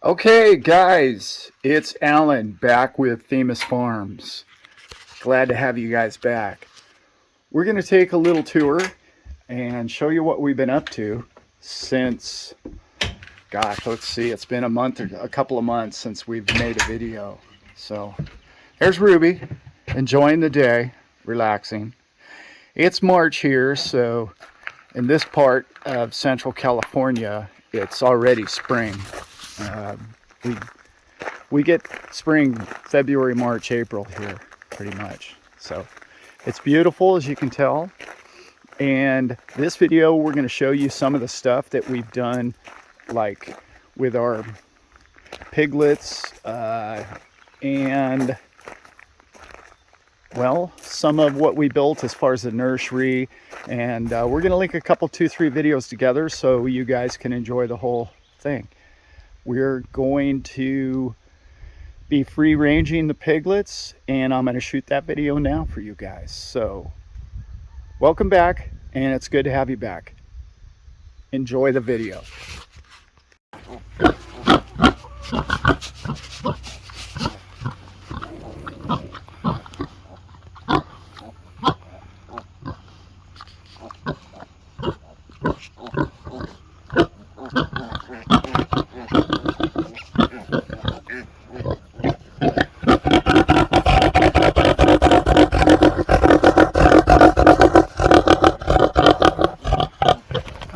Okay, guys, it's Alan back with Themis Farms. Glad to have you guys back. We're going to take a little tour and show you what we've been up to since, gosh, let's see, it's been a couple of months since we've made a video. So here's Ruby, enjoying the day, relaxing. It's March here, so in this part of Central California, it's already spring. We get spring February, March, April here pretty much. So it's beautiful, as you can tell. And this video, we're going to show you some of the stuff that we've done, like with our piglets and, well, some of what we built as far as the nursery. And we're going to link a couple, 2-3 videos together so you guys can enjoy the whole thing. We're going to be free ranging the piglets, and I'm going to shoot that video now for you guys. So welcome back, and it's good to have you back. Enjoy the video.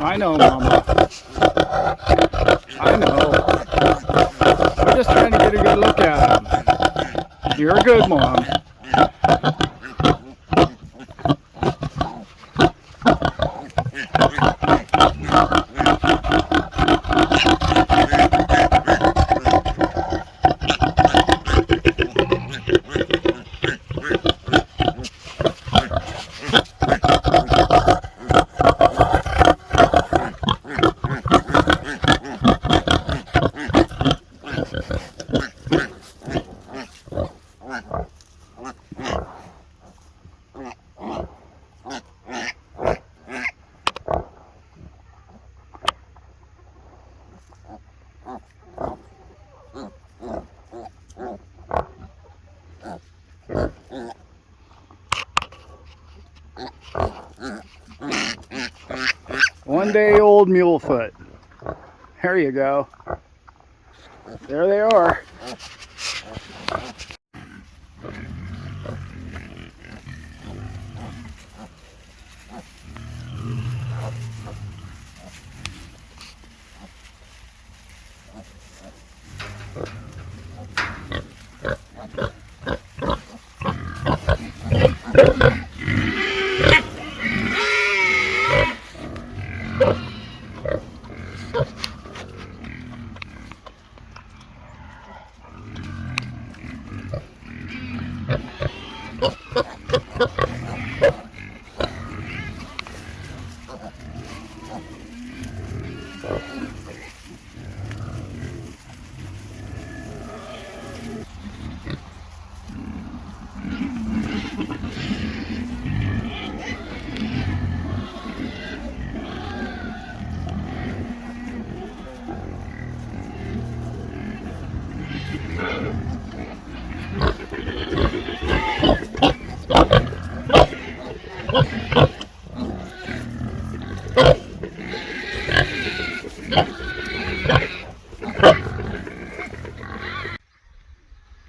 I know, Mama. I know. I'm just trying to get a good look at him. You're a good mom. One day old Mulefoot. There you go. There they are.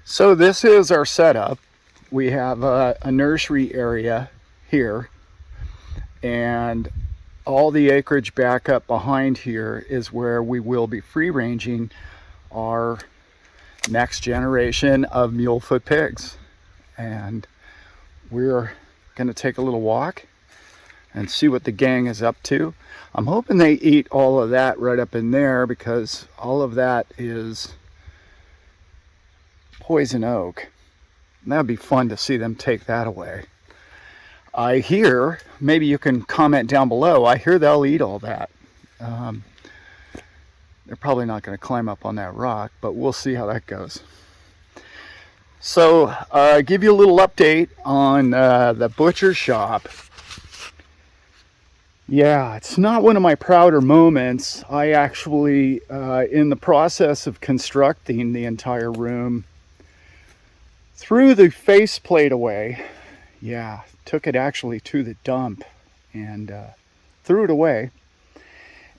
So this is our setup. We have a nursery area here, and all the acreage back up behind here is where we will be free ranging our next generation of Mulefoot pigs. And we're going to take a little walk and see what the gang is up to. I'm hoping they eat all of that right up in there, because all of that is poison oak. And that'd be fun to see them take that away. I hear, maybe you can comment down below, I hear they'll eat all that. They're probably not going to climb up on that rock, but we'll see how that goes. So give you a little update on the butcher shop. Yeah, it's not one of my prouder moments. I actually, in the process of constructing the entire room, threw the faceplate away. Yeah, took it actually to the dump and threw it away.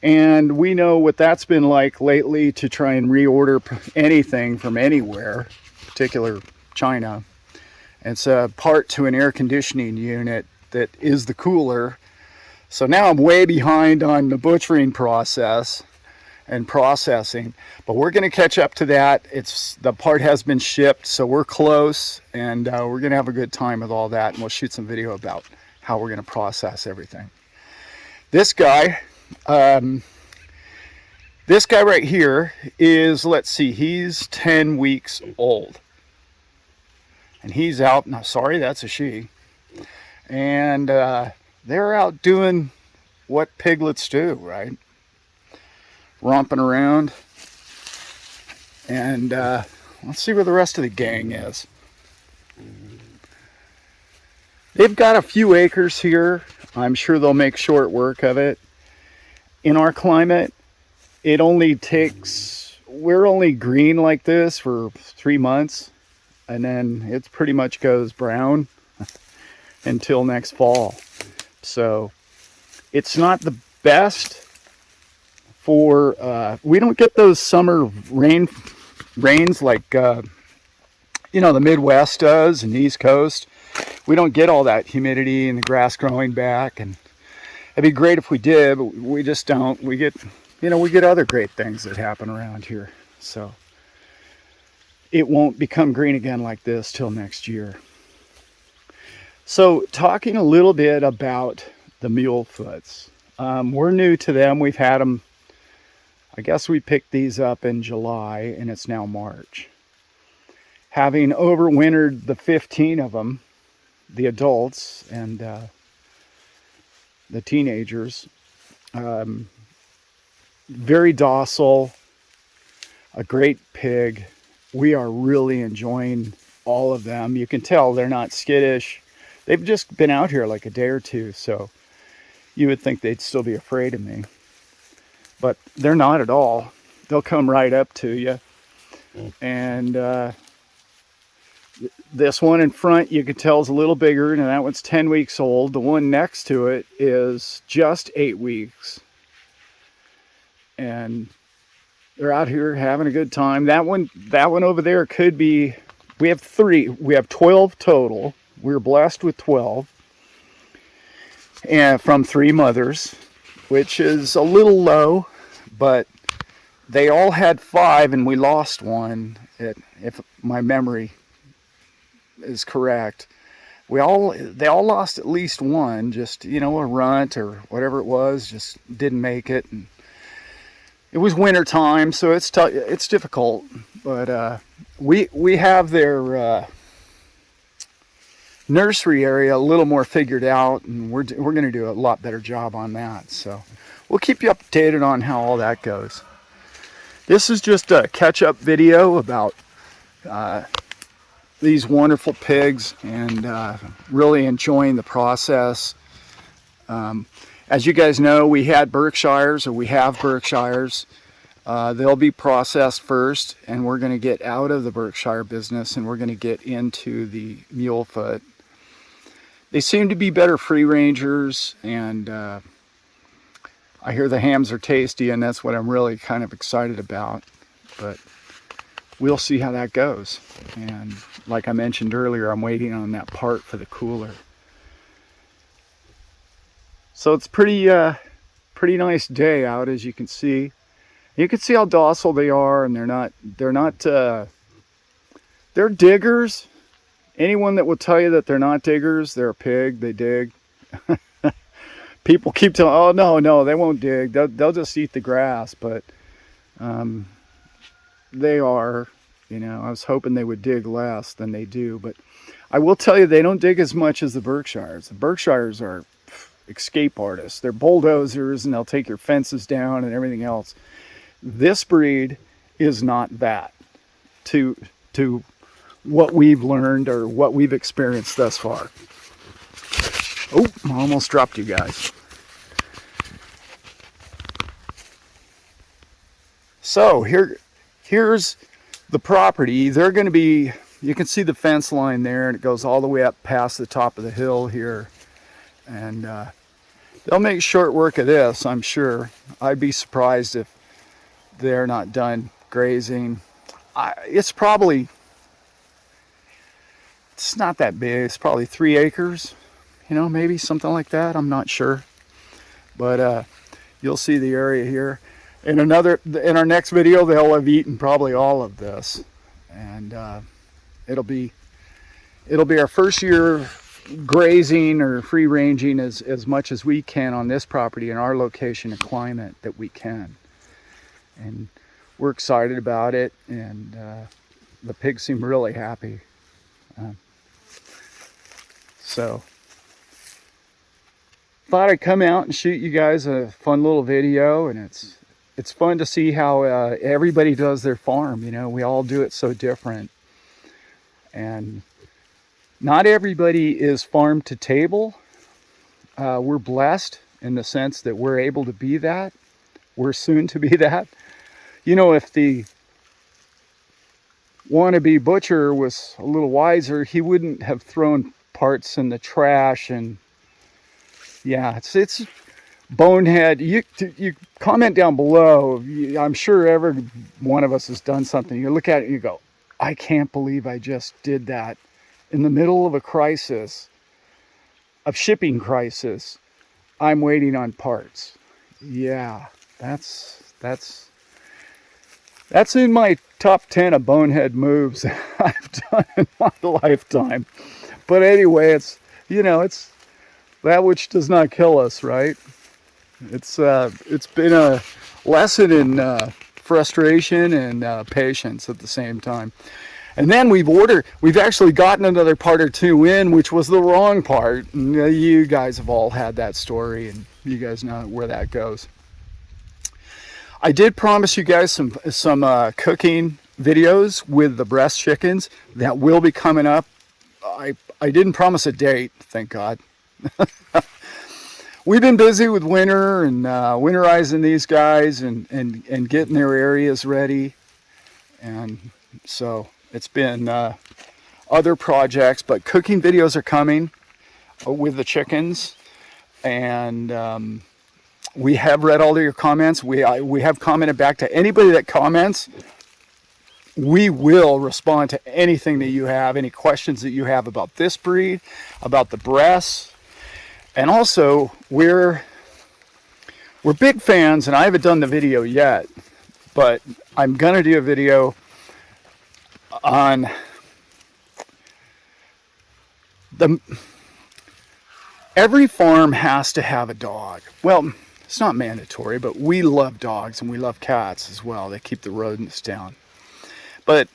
And we know what that's been like lately to try and reorder anything from anywhere, particular China. It's a part to an air conditioning unit that is the cooler. So now I'm way behind on the butchering process and processing, but we're going to catch up to that. The part has been shipped, so we're close, and we're going to have a good time with all that, and we'll shoot some video about how we're going to process everything. This guy right here is, let's see, he's 10 weeks old, and he's out. No, sorry, that's a she, and they're out doing what piglets do, right? Romping around. And let's see where the rest of the gang is. They've got a few acres here. I'm sure they'll make short work of it. In our climate, it only takes, we're only green like this for 3 months, and then it pretty much goes brown until next fall. So it's not the best for, we don't get those summer rains like, the Midwest does and the East Coast. We don't get all that humidity and the grass growing back, and it'd be great if we did, but we just don't. We get, we get other great things that happen around here. So it won't become green again like this till next year. So talking a little bit about the Mulefoots. We're new to them. We've had them, I guess we picked these up in July, and it's now March. Having overwintered the 15 of them, the adults and the teenagers, very docile, a great pig. We are really enjoying all of them. You can tell they're not skittish. They've just been out here like a day or two, so you would think they'd still be afraid of me. But they're not at all. They'll come right up to you. And this one in front, you can tell, is a little bigger, and that one's 10 weeks old. The one next to it is just 8 weeks. And they're out here having a good time. That one over there could be, we have 12 total. We're blessed with 12. And from 3 mothers, which is a little low, but they all had 5 and we lost one, if my memory is correct. They all lost at least one, just, a runt or whatever it was, just didn't make it. And it was winter time, so it's difficult, but we have their nursery area a little more figured out, and we're going to do a lot better job on that. So we'll keep you updated on how all that goes. This is just a catch-up video about these wonderful pigs, and really enjoying the process. As you guys know, we have Berkshires. They'll be processed first, and we're going to get out of the Berkshire business, and we're going to get into the Mulefoot. They seem to be better free rangers, and I hear the hams are tasty, and that's what I'm really kind of excited about. But we'll see how that goes. And like I mentioned earlier, I'm waiting on that part for the cooler. So it's pretty nice day out, as you can see. You can see how docile they are, and they're diggers. Anyone that will tell you that they're not diggers, they're a pig, they dig. People keep telling, oh no, they won't dig. They'll just eat the grass, but they are, I was hoping they would dig less than they do, but I will tell you, they don't dig as much as the Berkshires. The Berkshires are escape artists. They're bulldozers, and they'll take your fences down and everything else. This breed is not that, to what we've learned or what we've experienced thus far. Oh, I almost dropped you guys. So here's the property. They're going to be, you can see the fence line there, and it goes all the way up past the top of the hill here. And they'll make short work of this, I'm sure. I'd be surprised if they're not done grazing. It's not that big. It's probably 3 acres, you know, maybe something like that. I'm not sure. But you'll see the area here. In our next video, they'll have eaten probably all of this, and it'll be our first year grazing or free ranging as much as we can on this property in our location and climate that we can. And we're excited about it, and the pigs seem really happy. So thought I'd come out and shoot you guys a fun little video, and it's fun to see how everybody does their farm. You know, we all do it so different, and not everybody is farm to table. We're blessed in the sense that we're able to be that. We're soon to be that. You know, if the wannabe butcher was a little wiser, he wouldn't have thrown parts in the trash. And yeah, it's bonehead. You comment down below. I'm sure every one of us has done something. You look at it and you go, I can't believe I just did that in the middle of a crisis, of shipping crisis. I'm waiting on parts. Yeah, that's in my top 10 of bonehead moves I've done in my lifetime. But anyway, it's that which does not kill us, right? It's been a lesson in frustration and patience at the same time. And then we've actually gotten another part or two in, which was the wrong part. And you guys have all had that story, and you guys know where that goes. I did promise you guys some cooking videos with the Bresse chickens that will be coming up. I didn't promise a date, thank God. We've been busy with winter and winterizing these guys and getting their areas ready. And so it's been other projects, but cooking videos are coming with the chickens. And we have read all of your comments. We have commented back to anybody that comments. We will respond to anything that you have, any questions that you have about this breed, about the Bresse. And also, we're big fans, and I haven't done the video yet, but I'm going to do a video on every farm has to have a dog. Well, it's not mandatory, but we love dogs and we love cats as well. They keep the rodents down. But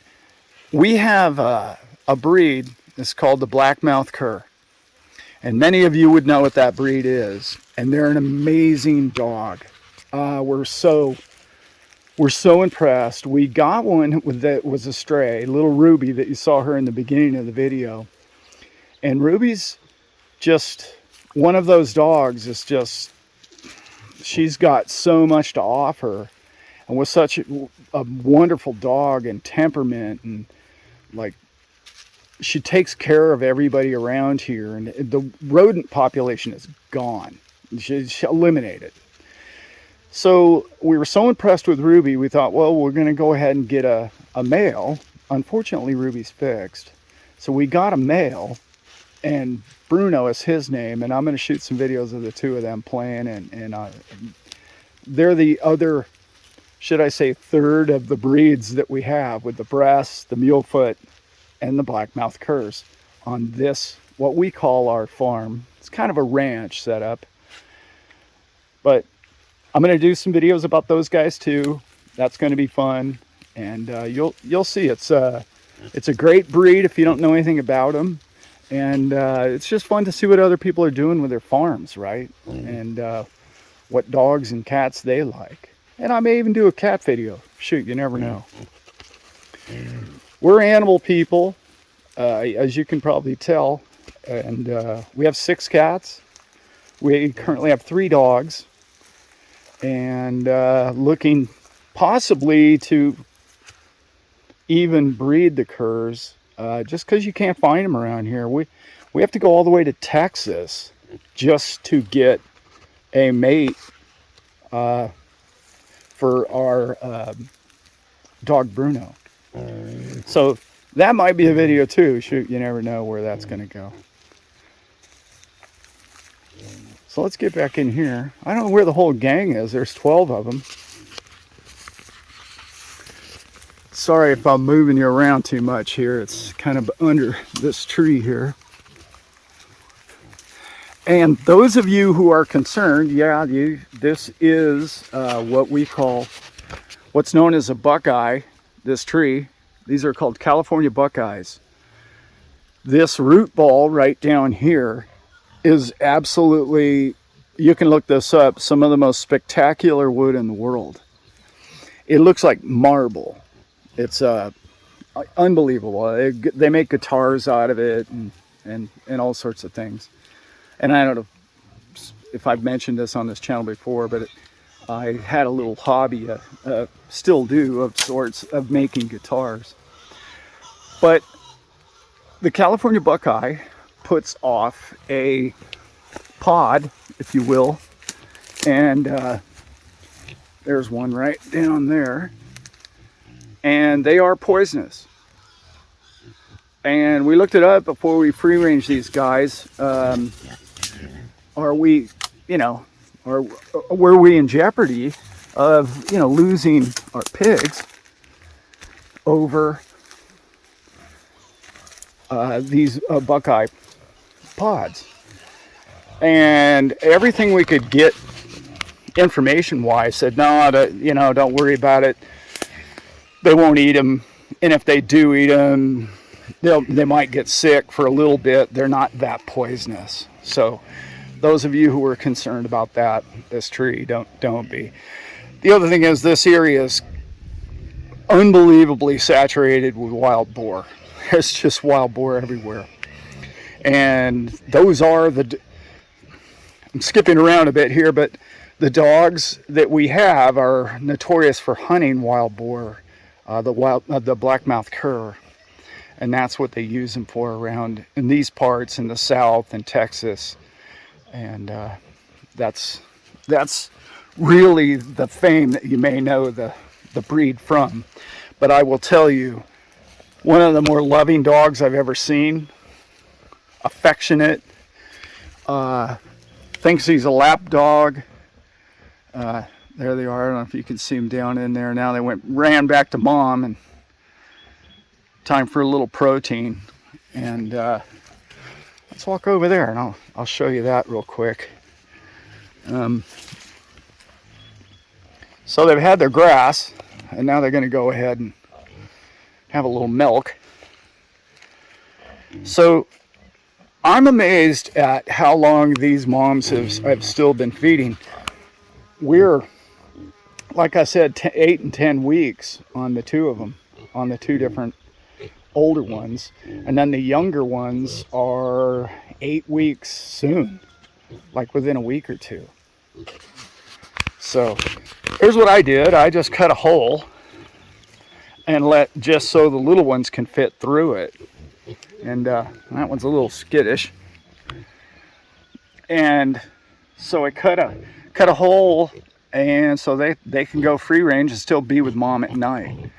we have a breed that's called the black-mouthed cur. And many of you would know what that breed is. And they're an amazing dog. We're so impressed. We got one that was a stray, little Ruby, that you saw her in the beginning of the video. And Ruby's just one of those dogs. Is just, she's got so much to offer, and was such a wonderful dog and temperament, and like, she takes care of everybody around here, and the rodent population is gone. She's eliminated. So we were so impressed with Ruby, we thought, well, we're going to go ahead and get a male. Unfortunately, Ruby's fixed. So we got a male, and Bruno is his name, and I'm going to shoot some videos of the two of them playing, and they're the other, should I say, third of the breeds that we have, with the Bresse, the Mulefoot, and the black-mouthed curs on this, what we call our farm. It's kind of a ranch setup, but I'm going to do some videos about those guys too. That's going to be fun, and you'll see. It's a great breed if you don't know anything about them, and it's just fun to see what other people are doing with their farms, right? And what dogs and cats they like. And I may even do a cat video. Shoot, you never know. We're animal people, as you can probably tell, and we have 6 cats. We currently have 3 dogs, and looking possibly to even breed the curs, just because you can't find them around here. We have to go all the way to Texas just to get a mate for our dog Bruno. So that might be a video too. Shoot, you never know where that's going to go. So let's get back in here. I don't know where the whole gang is. There's 12 of them. Sorry if I'm moving you around too much here. It's kind of under this tree here. And those of you who are concerned, yeah, this is what we call, what's known as a buckeye, this tree. These are called California buckeyes. This root ball right down here is absolutely, you can look this up, some of the most spectacular wood in the world. It looks like marble. It's unbelievable. They make guitars out of it and all sorts of things. And I don't know if I've mentioned this on this channel before, but I had a little hobby, still do, of sorts, of making guitars. But the California buckeye puts off a pod, if you will, and there's one right down there, and they are poisonous. And we looked it up before we free range these guys. Are we, or were we in jeopardy of, losing our pigs over these buckeye pods? And everything we could get information wise said, no, don't worry about it. They won't eat them. And if they do eat them, they might get sick for a little bit. They're not that poisonous. So those of you who are concerned about that, this tree, don't be. The other thing is, this area is unbelievably saturated with wild boar. There's just wild boar everywhere. And those are I'm skipping around a bit here, but the dogs that we have are notorious for hunting wild boar, the blackmouth cur. And that's what they use them for around in these parts in the South and Texas. And that's really the fame that you may know the breed from. But I will tell you, one of the more loving dogs I've ever seen, affectionate, thinks he's a lap dog. There they are. I don't know if you can see them down in there now. They ran back to mom, and time for a little protein. And let's walk over there, and I'll show you that real quick. So they've had their grass, and now they're going to go ahead and have a little milk. So I'm amazed at how long these moms have still been feeding. We're, like I said, 8 and 10 weeks on the two of them, on the two different older ones, and then the younger ones are 8 weeks soon, like within a week or two. So here's what I did. I just cut a hole and just so the little ones can fit through it. And that one's a little skittish. And so I cut a hole, and so they can go free range and still be with mom at night.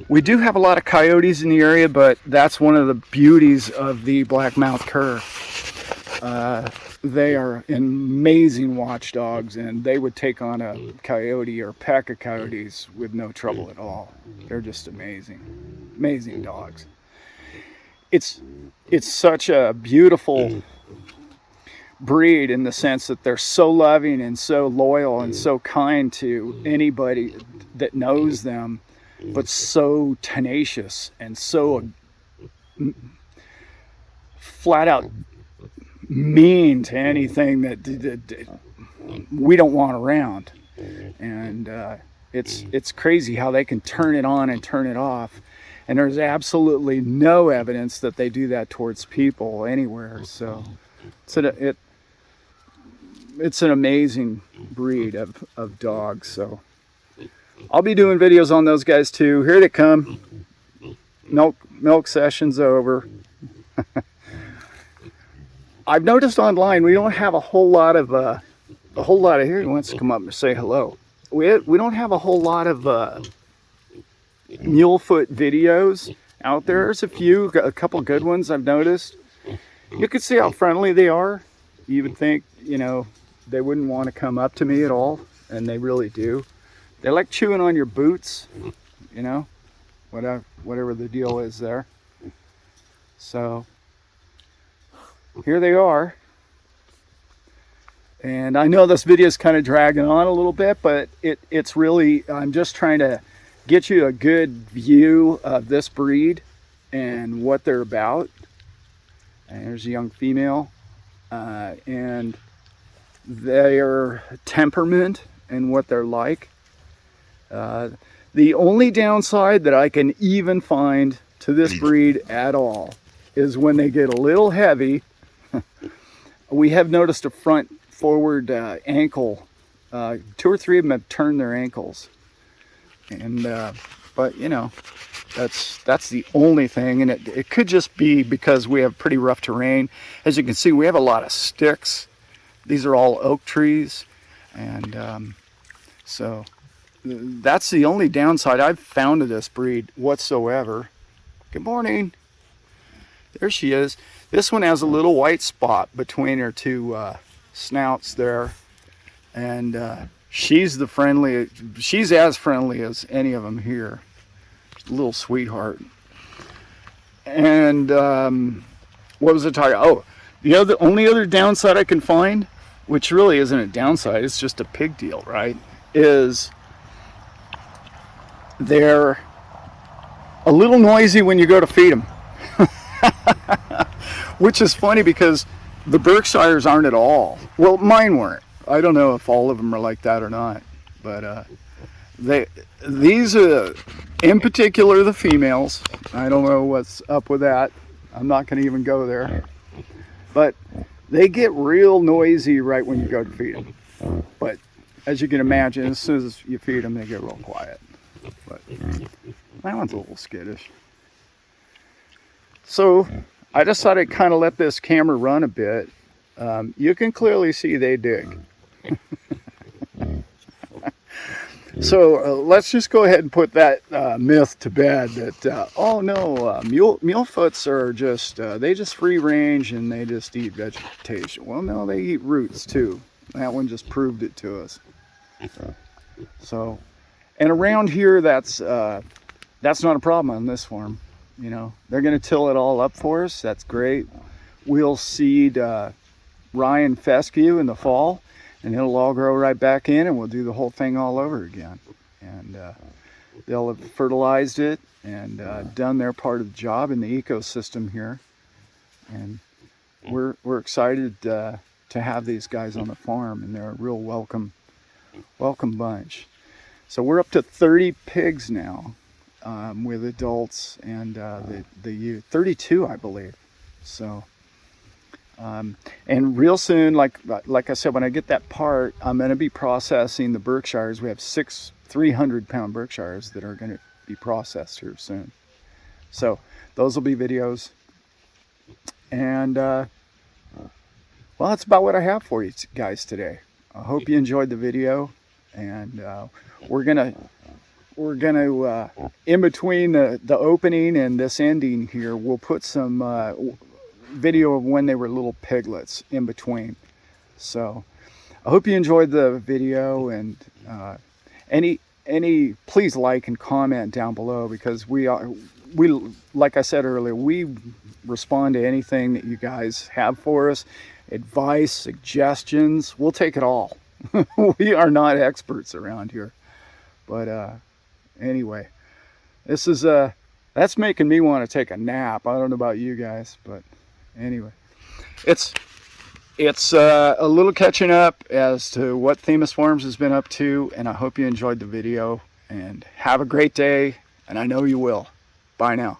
We do have a lot of coyotes in the area, but that's one of the beauties of the blackmouth cur. They are amazing watchdogs, and they would take on a coyote or a pack of coyotes with no trouble at all. They're just amazing dogs. It's such a beautiful breed in the sense that they're so loving and so loyal and so kind to anybody that knows them, but so tenacious and so flat out mean to anything that we don't want around. And it's crazy how they can turn it on and turn it off, and there's absolutely no evidence that they do that towards people anywhere. So it's an amazing breed of dogs. So I'll be doing videos on those guys too. Here they come. Milk session's over. I've noticed online we don't have a whole lot of here. He wants to come up and say hello. We don't have a whole lot of Mulefoot videos out there. There's a couple good ones I've noticed. You can see how friendly they are. You would think, you know, they wouldn't want to come up to me at all, and they really do. They like chewing on your boots, you know, whatever the deal is there. So here they are. And I know this video is kind of dragging on a little bit, but it's really, I'm just trying to get you a good view of this breed and what they're about. And there's a young female, and their temperament and what they're like. The only downside that I can even find to this breed at all is when they get a little heavy. We have noticed a forward ankle. 2 or 3 of them have turned their ankles, and but you know, that's the only thing, and it could just be because we have pretty rough terrain. As you can see, we have a lot of sticks. These are all oak trees, and so that's the only downside I've found to this breed whatsoever. Good morning. There she is. This one has a little white spot between her 2 snouts there, and she's as friendly as any of them here. She's a little sweetheart. And what was I talking? Oh, the only other downside I can find, which really isn't a downside, it's just a pig deal, right? Is they're a little noisy when you go to feed them. Which is funny because the Berkshires aren't at all. Well, mine weren't. I don't know if all of them are like that or not, but these are, in particular, the females. I don't know what's up with that. I'm not going to even go there. But they get real noisy right when you go to feed them. But as you can imagine, as soon as you feed them, they get real quiet. But that one's a little skittish. So I just thought I'd kind of let this camera run a bit. You can clearly see they dig. So let's just go ahead and put that myth to bed that, oh no, Mulefoots are just, they just free range and they just eat vegetation. Well, no, they eat roots too. That one just proved it to us. So, and around here, that's not a problem on this farm. You know, they're going to till it all up for us. That's great. We'll seed rye and fescue in the fall, and it'll all grow right back in, and we'll do the whole thing all over again. And they'll have fertilized it and done their part of the job in the ecosystem here. And we're excited to have these guys on the farm, and they're a real welcome bunch. So we're up to 30 pigs now. With adults and the youth, 32 I believe. So and real soon, like I said, when I get that part, I'm going to be processing the Berkshires. We have 6 300-pound Berkshires that are going to be processed here soon. So those will be videos. And well, that's about what I have for you guys today. I hope you enjoyed the video, and we're gonna in between the opening and this ending here, we'll put some video of when they were little piglets in between. So I hope you enjoyed the video, and please like and comment down below, because we like I said earlier, we respond to anything that you guys have for us. Advice, suggestions, we'll take it all. We are not experts around here, but anyway, this is that's making me want to take a nap. I don't know about you guys, but anyway, it's a little catching up as to what Themis Farms has been up to, and I hope you enjoyed the video, and have a great day, and I know you will. Bye now.